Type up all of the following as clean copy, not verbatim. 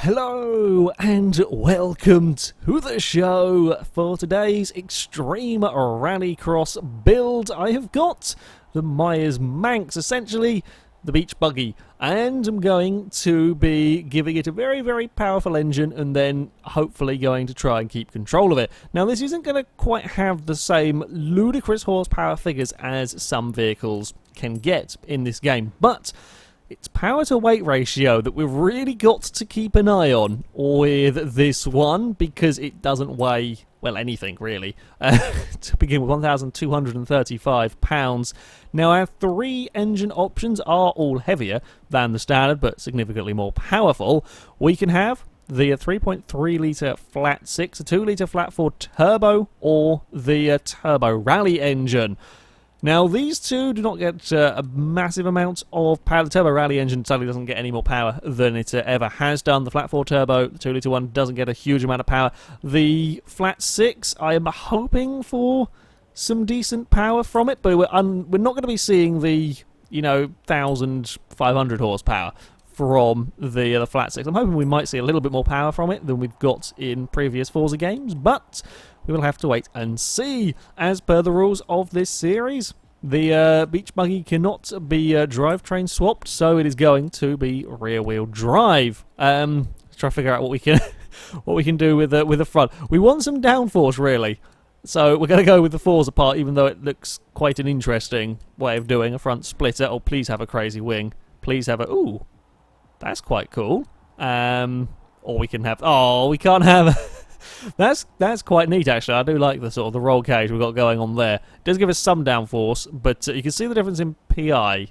Hello and welcome to the show. For today's Extreme Rallycross build, I have got the Meyers Manx, essentially the beach buggy, and I'm going to be giving it a very powerful engine and then hopefully going to try and keep control of it. Now this isn't going to quite have the same ludicrous horsepower figures as some vehicles can get in this game, but it's power to weight ratio that we've really got to keep an eye on with this one, because it doesn't weigh, well, anything really. To begin with, 1,235 pounds. Now our three engine options are all heavier than the standard, but significantly more powerful. We can have the 3.3 litre flat 6, a 2 litre flat 4 turbo, or the turbo rally engine. Now, these two do not get a massive amount of power. The Turbo Rally engine sadly doesn't get any more power than it ever has done. The Flat 4 Turbo, the 2 litre one, doesn't get a huge amount of power. The Flat 6, I am hoping for some decent power from it, but we're not going to be seeing the, 1,500 horsepower from the Flat 6. I'm hoping we might see a little bit more power from it than we've got in previous Forza games, but we will have to wait and see. As per the rules of this series, the beach buggy cannot be drivetrain swapped, so it is going to be rear-wheel drive. Let's try to figure out what we can do with the front. We want some downforce, really, so we're going to go with the Forza part, even though it looks quite an interesting way of doing a front splitter. Oh, please have a crazy wing. Please have a... Ooh, that's quite cool. Or we can have... Oh, we can't have... That's quite neat, actually. I do like the sort of the roll cage we've got going on there. It does give us some downforce, but you can see the difference in PI.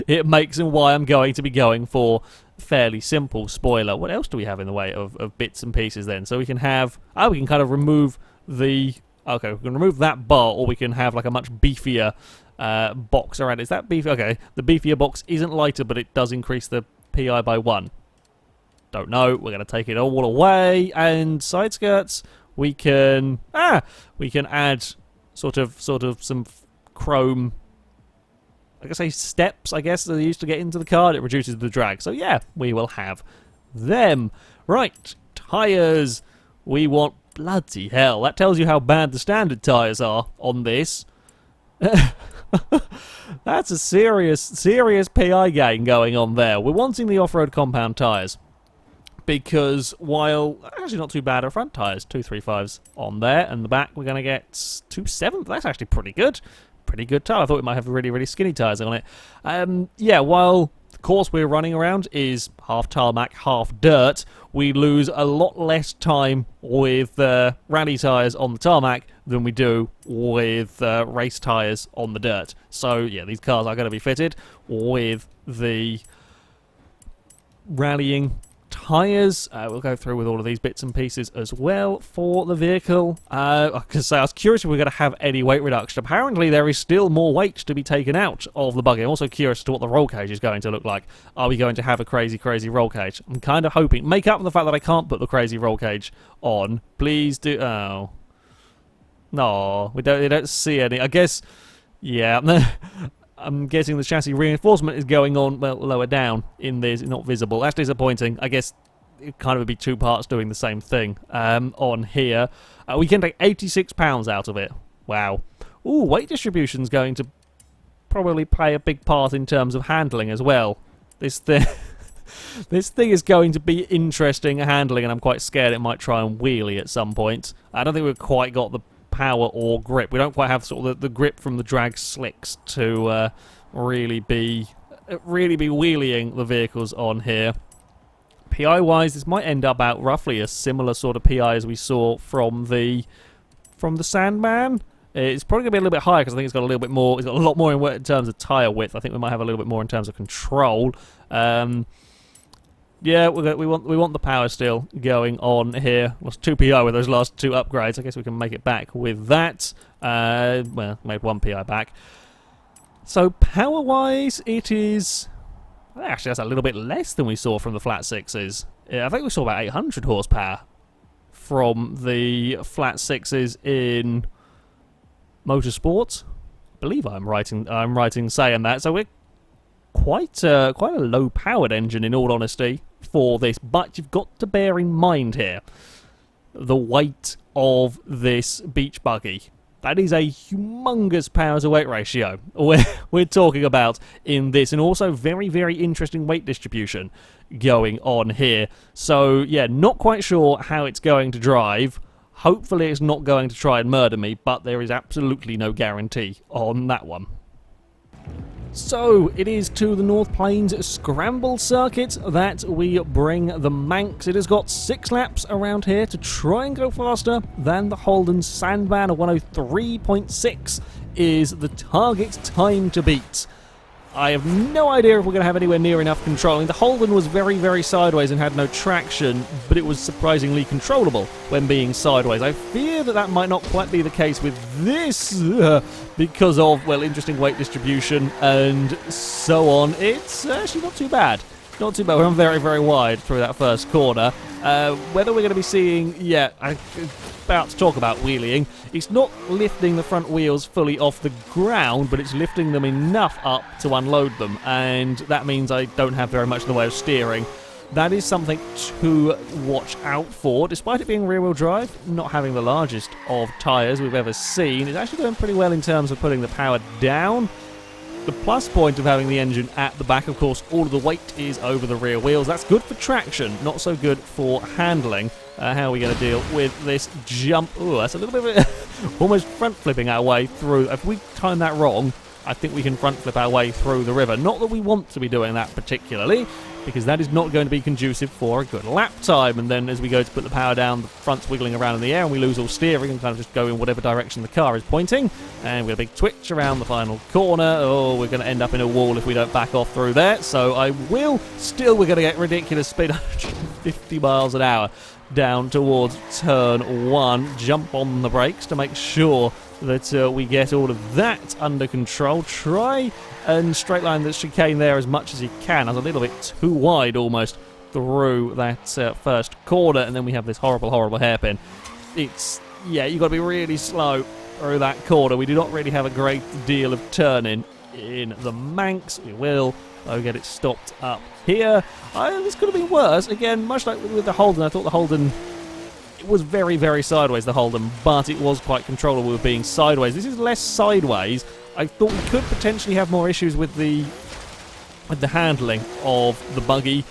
It makes and why I'm going to be going for fairly simple spoiler. What else do we have in the way of bits and pieces then? So we can have... Oh, we can kind of remove the... Okay, we can remove that bar, or we can have like a much beefier box around it. Is that beefy? Okay, the beefier box isn't lighter, but it does increase the PI by 1. Don't know. We're going to take it all away. And side skirts, we can add sort of some chrome, I guess, steps, I guess, that they used to get into the car. It reduces the drag. So yeah, we will have them. Right, tyres. We want... Bloody hell, that tells you how bad the standard tyres are on this. That's a serious PI gain going on there. We're wanting the off-road compound tyres, because while actually not too bad, our front tyres, 235s on there, and the back we're going to get 2.7. That's actually pretty good. Pretty good tyre. I thought we might have really skinny tyres on it. Yeah, while the course we're running around is half tarmac, half dirt, we lose a lot less time with rally tyres on the tarmac than we do with race tyres on the dirt. So yeah, these cars are going to be fitted with the rallying tyres. We'll go through with all of these bits and pieces as well for the vehicle. I was curious if we're going to have any weight reduction. Apparently there is still more weight to be taken out of the buggy. I'm also curious as to what the roll cage is going to look like. Are we going to have a crazy roll cage? I'm kind of hoping. Make up for the fact that I can't put the crazy roll cage on. Please do. Oh. No, we don't see any. I guess, yeah. I'm guessing the chassis reinforcement is going on, well, lower down in this, not visible. That's disappointing. I guess it kind of would be two parts doing the same thing on here. We can take 86 pounds out of it. Wow. Ooh, weight distribution's going to probably play a big part in terms of handling as well. This thing is going to be interesting handling, and I'm quite scared it might try and wheelie at some point. I don't think we've quite got the power or grip. We don't quite have sort of the grip from the drag slicks to really be wheeling the vehicles on here. PI wise, this might end up out roughly a similar sort of PI as we saw from the Sandman. It's probably going to be a little bit higher because I think it's got a little bit more. It's got a lot more in terms of tyre width. I think we might have a little bit more in terms of control. Yeah, we want the power still going on here. Lost 2 PI with those last 2 upgrades. I guess we can make it back with that. Well, made 1 PI back. So power-wise, it is... Actually, that's a little bit less than we saw from the flat 6s. Yeah, I think we saw about 800 horsepower from the flat 6s in Motorsport. I believe I'm writing saying that. So we're quite a low-powered engine, in all honesty, for this, but you've got to bear in mind here the weight of this beach buggy. That is a humongous power to weight ratio we're talking about in this, and also very, very interesting weight distribution going on here. So yeah, not quite sure how it's going to drive. Hopefully it's not going to try and murder me, but there is absolutely no guarantee on that one. So, it is to the North Plains Scramble Circuit that we bring the Manx. It has got 6 laps around here to try and go faster than the Holden Sandman. A 103.6 is the target time to beat. I have no idea if we're going to have anywhere near enough controlling. The Holden was very, very sideways and had no traction, but it was surprisingly controllable when being sideways. I fear that that might not quite be the case with this because of, well, interesting weight distribution and so on. It's actually not too bad. Not too bad. We're very, very wide through that first corner. Whether we're going to be seeing... Yeah, I'm about to talk about wheeling. It's not lifting the front wheels fully off the ground, but it's lifting them enough up to unload them, and that means I don't have very much in the way of steering. That is something to watch out for. Despite it being rear-wheel drive, not having the largest of tyres we've ever seen, it's actually doing pretty well in terms of putting the power down. The plus point of having the engine at the back, of course, all of the weight is over the rear wheels. That's good for traction, not so good for handling. How are we going to deal with this jump? Ooh, that's a little bit of almost front flipping our way through. If we time that wrong, I think we can front flip our way through the river. Not that we want to be doing that particularly, because that is not going to be conducive for a good lap time. And then as we go to put the power down, the front's wiggling around in the air and we lose all steering and kind of just go in whatever direction the car is pointing. And we have a big twitch around the final corner. Oh, we're going to end up in a wall if we don't back off through there. So we're going to get ridiculous speed, 150 miles an hour down towards turn 1. Jump on the brakes to make sure that we get all of that under control. Try and straight line the chicane there as much as you can. I was a little bit too wide almost through that first corner, and then we have this horrible, horrible hairpin. Yeah, you've got to be really slow through that corner. We do not really have a great deal of turning in the Manx. We will get it stopped up here. This could have been worse. Again, much like with the Holden, I thought the Holden... It was very, very sideways, the Holden, but it was quite controllable with being sideways. This is less sideways. I thought we could potentially have more issues with the handling of the buggy.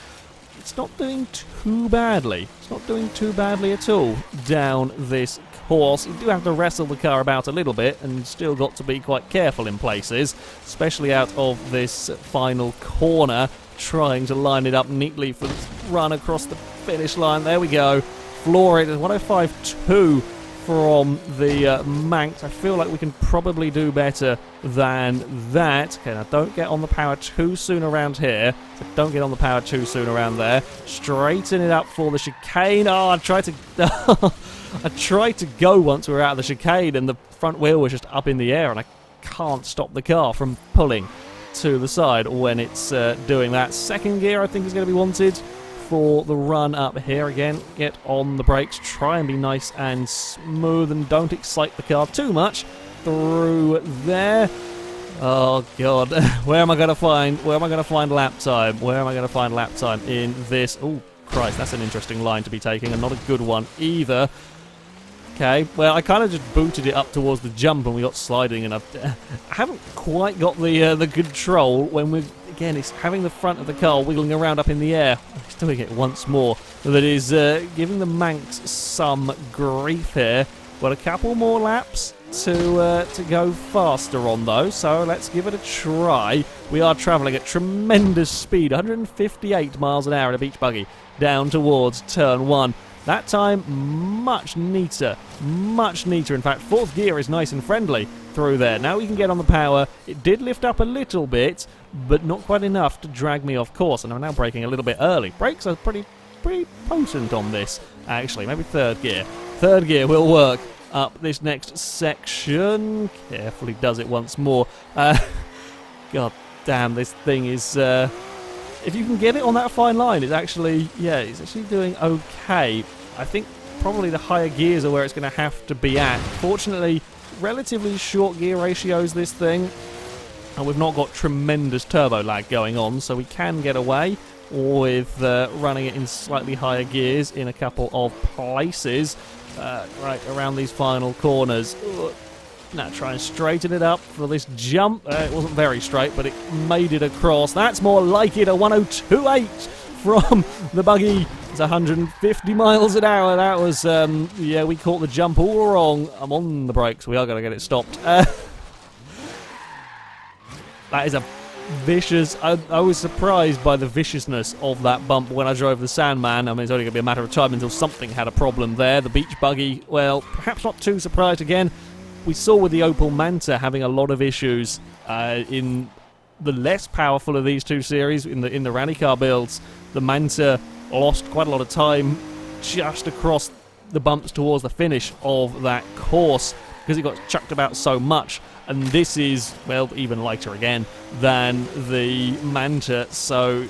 It's not doing too badly. It's not doing too badly at all down this course. You do have to wrestle the car about a little bit and still got to be quite careful in places, especially out of this final corner, trying to line it up neatly for this run across the finish line. There we go. Floor it at 105.2 from the Manx. I feel like we can probably do better than that. Okay, now don't get on the power too soon around here. So don't get on the power too soon around there. Straighten it up for the chicane. Oh, I tried to... I tried to go once we were out of the chicane and the front wheel was just up in the air and I can't stop the car from pulling to the side when it's doing that. Second gear, I think, is going to be wanted for the run up here. Again, get on the brakes, try and be nice and smooth and don't excite the car too much through there. Oh god, where am I going to find lap time? Where am I going to find lap time in this? Oh Christ, that's an interesting line to be taking and not a good one either. Okay, well, I kind of just booted it up towards the jump and we got sliding, and I haven't quite got the control when we're... Again, it's having the front of the car wiggling around up in the air. It's doing it once more. That is giving the Manx some grief here. Got a couple more laps to go faster on, though, so let's give it a try. We are travelling at tremendous speed, 158 miles an hour in a beach buggy, down towards turn 1. That time, much neater. Much neater. In fact, fourth gear is nice and friendly through there. Now we can get on the power. It did lift up a little bit, but not quite enough to drag me off course. And I'm now braking a little bit early. Brakes are pretty potent on this, actually. Maybe third gear. Third gear will work up this next section. Carefully does it once more. God damn, this thing is... if you can get it on that fine line, it's actually doing okay. I think probably the higher gears are where it's going to have to be at. Fortunately, relatively short gear ratios, this thing. And we've not got tremendous turbo lag going on, so we can get away with running it in slightly higher gears in a couple of places. Right around these final corners. Now try and straighten it up for this jump. It wasn't very straight, but it made it across. That's more like it, a 102.8 from the Buggy. It's 150 miles an hour. That was, yeah, we caught the jump all wrong. I'm on the brakes. We are going to get it stopped. That is a vicious... I was surprised by the viciousness of that bump when I drove the Sandman. I mean, it's only going to be a matter of time until something had a problem there. The Beach Buggy, well, perhaps not too surprised again. We saw with the Opel Manta having a lot of issues in the less powerful of these two series, in the rally car builds. The Manta lost quite a lot of time just across the bumps towards the finish of that course because it got chucked about so much. And this is, well, even lighter again than the Manta. So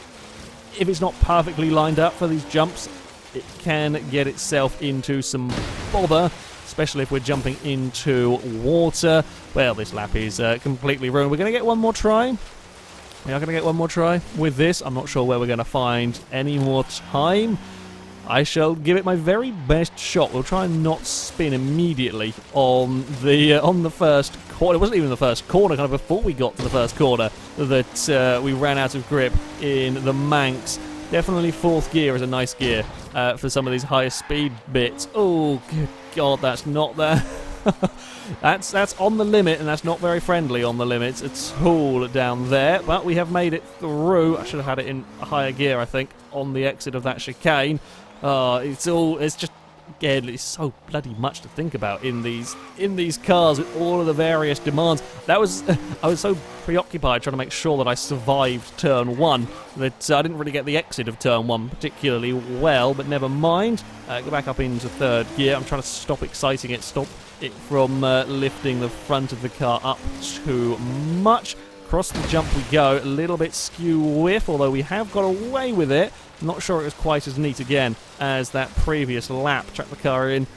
if it's not perfectly lined up for these jumps, it can get itself into some bother, especially if we're jumping into water. Well, this lap is completely ruined. We're going to get one more try. We are going to get one more try with this. I'm not sure where we're going to find any more time. I shall give it my very best shot. We'll try and not spin immediately on the first corner. It wasn't even the first corner, kind of before we got to the first corner, that we ran out of grip in the Manx. Definitely fourth gear is a nice gear for some of these higher speed bits. Oh, good God, that's not there. That's on the limit, and that's not very friendly on the limit at all down there. But we have made it through. I should have had it in a higher gear, I think, on the exit of that chicane. It's just, again, it's so bloody much to think about in these cars with all of the various demands. I was so preoccupied trying to make sure that I survived turn one that I didn't really get the exit of turn one particularly well, but never mind. Go back up into third gear. I'm trying to stop exciting it, stop it from lifting the front of the car up too much. Across the jump we go, a little bit skew whiff, although we have got away with it. I'm not sure it was quite as neat again as that previous lap. Track the car in,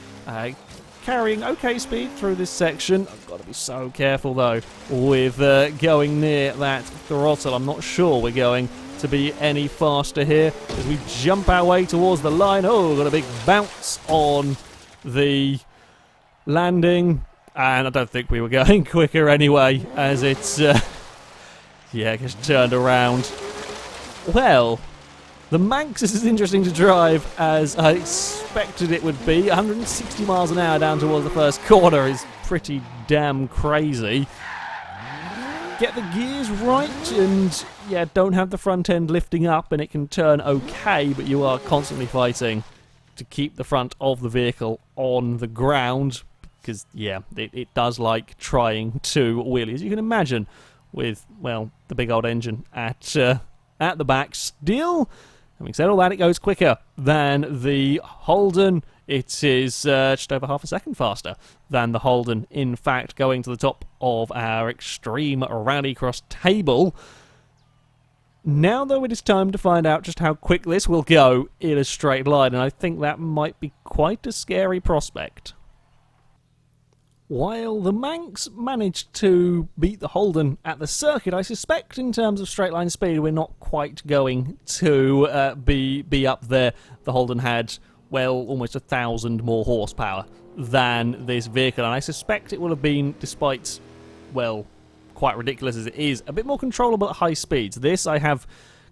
carrying okay speed through this section. I've got to be so careful though with going near that throttle. I'm not sure we're going to be any faster here as we jump our way towards the line. Oh, got a big bounce on the landing, and I don't think we were going quicker anyway as it's yeah, just turned around. Well, the Manx is as interesting to drive as I expected it would be. 160 miles an hour down towards the first corner is pretty damn crazy. Get the gears right and, yeah, don't have the front end lifting up and it can turn okay, but you are constantly fighting to keep the front of the vehicle on the ground because, yeah, it does like trying to wheelie, as you can imagine, with, well, the big old engine at the back. Still, having said all that, it goes quicker than the Holden. It is just over half a second faster than the Holden. In fact, going to the top of our Extreme Rallycross table. Now, though, it is time to find out just how quick this will go in a straight line, and I think that might be quite a scary prospect. While the Manx managed to beat the Holden at the circuit, I suspect in terms of straight line speed we're not quite going to be up there. The Holden had, well, almost 1,000 more horsepower than this vehicle, and I suspect it will have been, despite, well, quite ridiculous as it is, a bit more controllable at high speeds. This, I have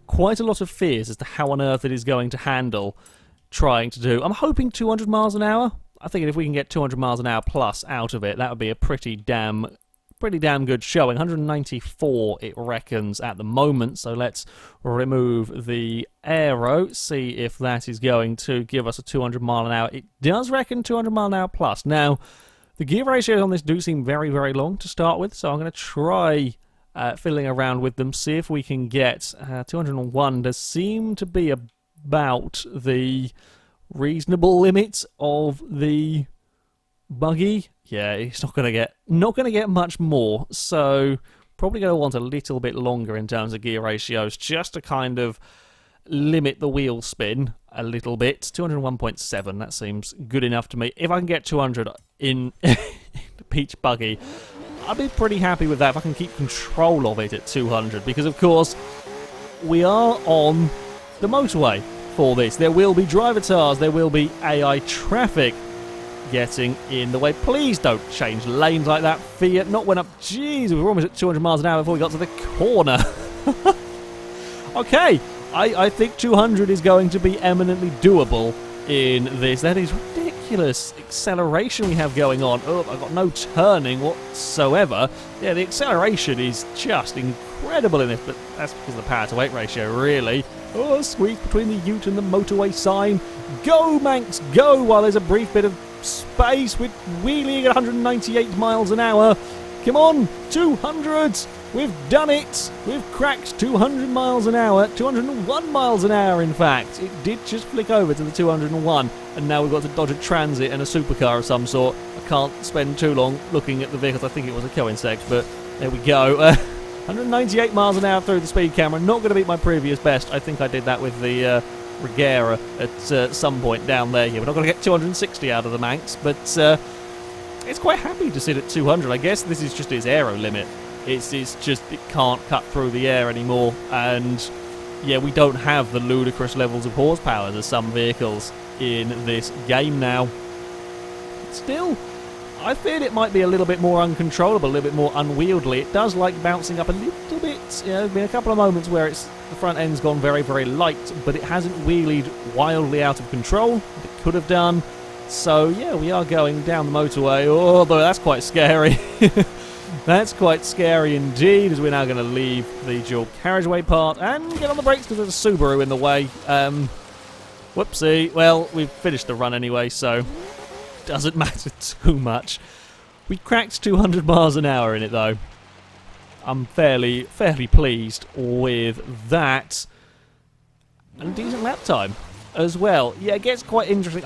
quite a lot of fears as to how on earth it is going to handle trying to do. I'm hoping 200 miles an hour. I think if we can get 200 miles an hour plus out of it, that would be a pretty damn good showing. 194 it reckons at the moment, so let's remove the aero, see if that is going to give us a 200 mile an hour. It does reckon 200 mile an hour plus. Now, the gear ratios on this do seem very, very long to start with, so I'm going to try fiddling around with them, see if we can get 201 does seem to be about the reasonable limits of the Buggy. Yeah, it's not gonna get much more, so probably gonna want a little bit longer in terms of gear ratios just to kind of limit the wheel spin a little bit. 201.7, that seems good enough to me. If I can get 200 in the Peach Buggy, I'd be pretty happy with that if I can keep control of it at 200, because of course we are on the motorway for this. There will be driver tars, there will be AI traffic getting in the way. Please don't change lanes like that, Fiat. Not when up. Jeez, we were almost at 200 miles an hour before we got to the corner. Okay, I think 200 is going to be eminently doable in this. That is ridiculous acceleration we have going on. Oh, I've got no turning whatsoever. Yeah, the acceleration is just incredible in this, but that's because of the power to weight ratio, really. Oh, squeeze between the ute and the motorway sign. Go, Manx, go, while there's a brief bit of space with wheeling at 198 miles an hour. Come on, 200. We've done it. We've cracked 200 miles an hour. 201 miles an hour, in fact. It did just flick over to the 201, and now we've got to dodge a transit and a supercar of some sort. I can't spend too long looking at the vehicles. I think it was a co-insect, but there we go. 198 miles an hour through the speed camera. Not going to beat my previous best. I think I did that with the Regera at some point down there. Yeah, we're not going to get 260 out of the Manx, but it's quite happy to sit at 200. I guess this is just its aero limit. It's just, it can't cut through the air anymore, and yeah, we don't have the ludicrous levels of horsepower as some vehicles in this game now. Still, I feared it might be a little bit more uncontrollable, a little bit more unwieldy. It does like bouncing up a little bit. You know, there's been a couple of moments where the front end's gone very, very light, but it hasn't wheelied wildly out of control. It could have done. So yeah, we are going down the motorway. Oh, though that's quite scary. That's quite scary indeed, as we're now going to leave the dual carriageway part and get on the brakes because there's a Subaru in the way. Whoopsie. Well, we've finished the run anyway, so doesn't matter too much. We cracked 200 miles an hour in it, though. I'm fairly pleased with that. And a decent lap time as well. Yeah, it gets quite interesting.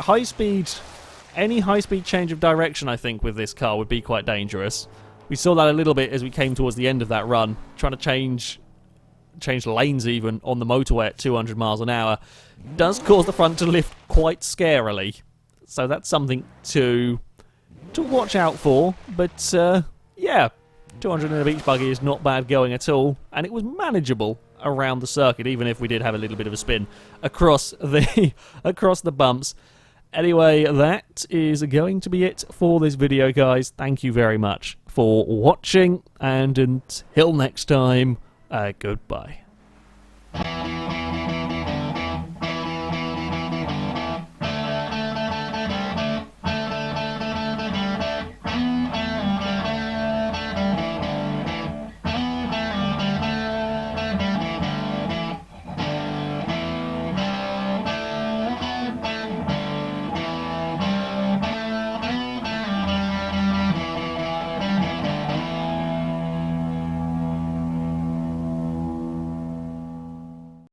Any high-speed change of direction, I think, with this car would be quite dangerous. We saw that a little bit as we came towards the end of that run. Trying to change lanes even on the motorway at 200 miles an hour does cause the front to lift quite scarily. So that's something to watch out for. But yeah, 200 in a beach buggy is not bad going at all. And it was manageable around the circuit, even if we did have a little bit of a spin across the bumps. Anyway, that is going to be it for this video, guys. Thank you very much for watching, and until next time, goodbye.